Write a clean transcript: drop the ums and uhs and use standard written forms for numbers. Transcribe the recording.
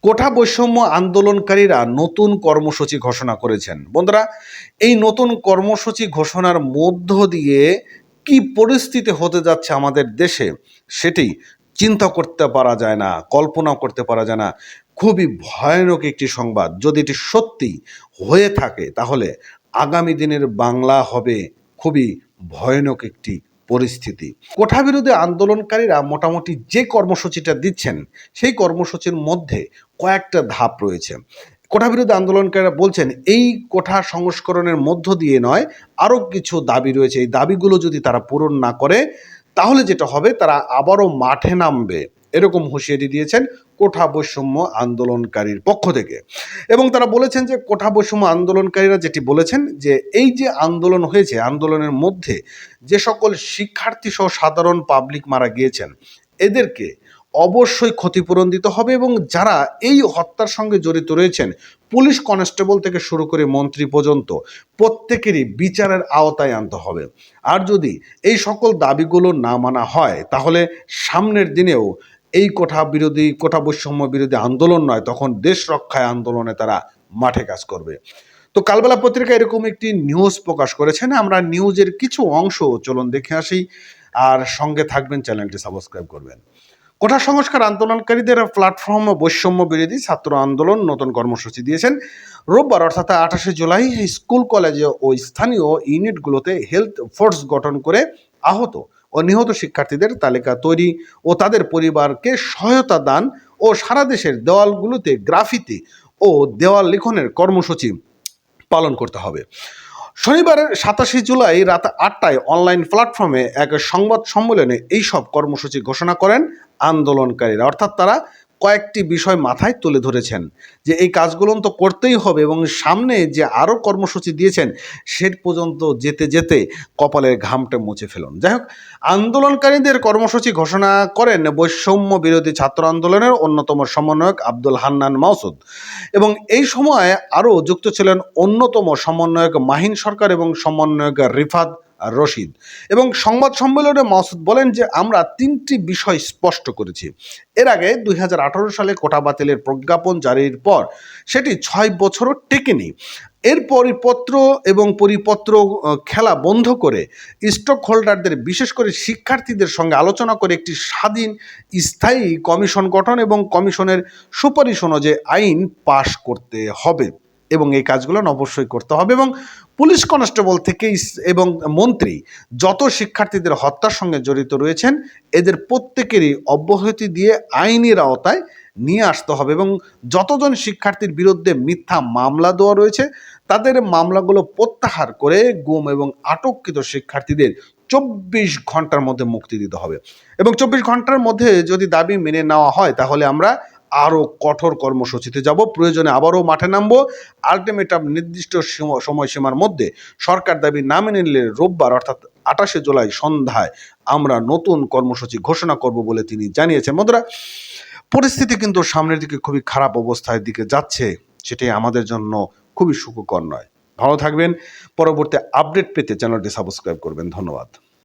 কোটা বৈষম্য আন্দোলনকারীরা নতুন কর্মসূচি ঘোষণা করেছেন। বন্ধুরা, এই নতুন কর্মসূচি ঘোষণার মধ্য দিয়ে কি পরিস্থিতি হতে যাচ্ছে আমাদের দেশে সেটি চিন্তা করতে পারা যায় না, কল্পনা করতে পারা যায় না। খুবই ভয়ানক একটি সংবাদ। যদি এটি সত্যি হয়ে থাকে তাহলে আগামী দিনের বাংলা হবে খুবই ভয়ানক একটি পরিস্থিতি। কোটা বিরোধী আন্দোলনকারীরা মোটামুটি যে কর্মসূচিটা দিচ্ছেন সেই কর্মসূচির মধ্যে কয়েকটা ধাপ রয়েছে। কোটা বিরোধী আন্দোলনকারীরা বলছেন এই কোটা সংস্করণের মধ্য দিয়ে নয়, আরও কিছু দাবি রয়েছে। এই দাবিগুলো যদি তারা পূরণ না করে তাহলে যেটা হবে, তারা আবারও মাঠে নামবে, এরকম হুঁশিয়ারি দিয়েছেন কোটা বৈষম্য আন্দোলনকারীর পক্ষ থেকে। এবং তারা বলেছেন যে কোটা বৈষম্য আন্দোলনকারীরা যেটি বলেছেন যে এই যে আন্দোলন হয়েছে, আন্দোলনের মধ্যে যে সকল শিক্ষার্থী সহ সাধারণ পাবলিক মারা গিয়েছেন এদেরকে অবশ্যই ক্ষতিপূরণ দিতে হবে এবং যারা এই হত্যার সঙ্গে জড়িত রয়েছেন, পুলিশ কনস্টেবল থেকে শুরু করে মন্ত্রী পর্যন্ত, প্রত্যেকেরই বিচারের আওতায় আনতে হবে। আর যদি এই সকল দাবিগুলো না মানা হয় তাহলে সামনের দিনেও এই কোটা বৈষম্য বিরোধী আন্দোলন নয়, তখন দেশ রক্ষায় আন্দোলনে তারা মাঠে কাজ করবে। তো কালবেলা পত্রিকা এরকম একটি নিউজ প্রকাশ করেছেন। আমরা নিউজের কিছু অংশ চলুন দেখে আসি, আর সঙ্গে থাকবেন, চ্যানেলটি সাবস্ক্রাইব করবেন। কোটা সংস্কার আন্দোলনকারীদের প্ল্যাটফর্ম বৈষম্য বিরোধী ছাত্র আন্দোলন নতুন কর্মসূচি দিয়েছেন। রোববার অর্থাৎ 28শে জুলাই স্কুল, কলেজে ও স্থানীয় ইউনিটগুলোতে হেলথ ফোর্স গঠন করে আহত ও নিহত শিক্ষার্থীদের তালিকা তৈরি ও তাদের পরিবারকে সহায়তা দান ও সারা দেশের দেওয়ালগুলোতে গ্রাফিতি ও দেওয়াল লিখনের কর্মসূচি পালন করতে হবে। শনিবার 27শে জুলাই রাত 8টায় অনলাইন প্ল্যাটফর্মে এক সংবাদ সম্মেলনে এইসব কর্মসূচি ঘোষণা করেন আন্দোলনকারীরা। অর্থাৎ তারা কয়েকটি বিষয় মাথায় তুলে ধরেছেন যে এই কাজগুলো তো করতেই হবে এবং সামনে যে আরও কর্মসূচি দিয়েছেন সে পর্যন্ত যেতে যেতে কপালের ঘামটা মুছে ফেলুন। যাই হোক, আন্দোলনকারীদের কর্মসূচি ঘোষণা করেন বৈষম্য বিরোধী ছাত্র আন্দোলনের অন্যতম সমন্বয়ক আব্দুল হান্নান মাসুদ এবং এই সময় আরও যুক্ত ছিলেন অন্যতম সমন্বয়ক মাহিন সরকার এবং সমন্বয়ক রিফাত রশিদ। এবং সংবাদ সম্মেলনে মাসুদ বলেন যে আমরা 3টি বিষয় স্পষ্ট করেছি। এর আগে 2018 সালে কোটা বাতিলের প্রজ্ঞাপন জারির পর সেটি 6 বছরও টেকেনি। এর পরিপত্র খেলা বন্ধ করে স্টক হোল্ডারদের, বিশেষ করে শিক্ষার্থীদের সঙ্গে আলোচনা করে একটি স্বাধীন স্থায়ী কমিশন গঠন এবং কমিশনের সুপারিশ অনুযায়ী আইন পাশ করতে হবে এবং এই কাজগুলো অবশ্যই করতে হবে। এবং পুলিশ কনস্টেবল থেকে এবং মন্ত্রী যত শিক্ষার্থীদের হত্যার সঙ্গে জড়িত রয়েছেন এদের প্রত্যেকেরই অব্যাহতি দিয়ে আইনের আওতায় নিয়ে আসতে হবে এবং যতজন শিক্ষার্থীর বিরুদ্ধে মিথ্যা মামলা দেওয়া রয়েছে তাদের মামলাগুলো প্রত্যাহার করে গুম এবং আটককৃত শিক্ষার্থীদের 24 ঘন্টার মধ্যে মুক্তি দিতে হবে এবং 24 ঘন্টার মধ্যে যদি দাবি মেনে নেওয়া হয় তাহলে আমরা আরও কঠোর কর্মসূচিতে যাব, প্রয়োজনে আবারও মাঠে নামবো। আলটিমেটাম নির্দিষ্ট সময়সীমার মধ্যে সরকার দাবি না মেনে নিলে রোববার অর্থাৎ 28শে জুলাই সন্ধ্যায় আমরা নতুন কর্মসূচি ঘোষণা করব বলে তিনি জানিয়েছেন। বন্ধুরা, পরিস্থিতি কিন্তু সামনের দিকে খুবই খারাপ অবস্থার দিকে যাচ্ছে, সেটাই আমাদের জন্য খুবই সুখকর নয়। ভালো থাকবেন। পরবর্তী আপডেট পেতে চ্যানেলটি সাবস্ক্রাইব করবেন। ধন্যবাদ।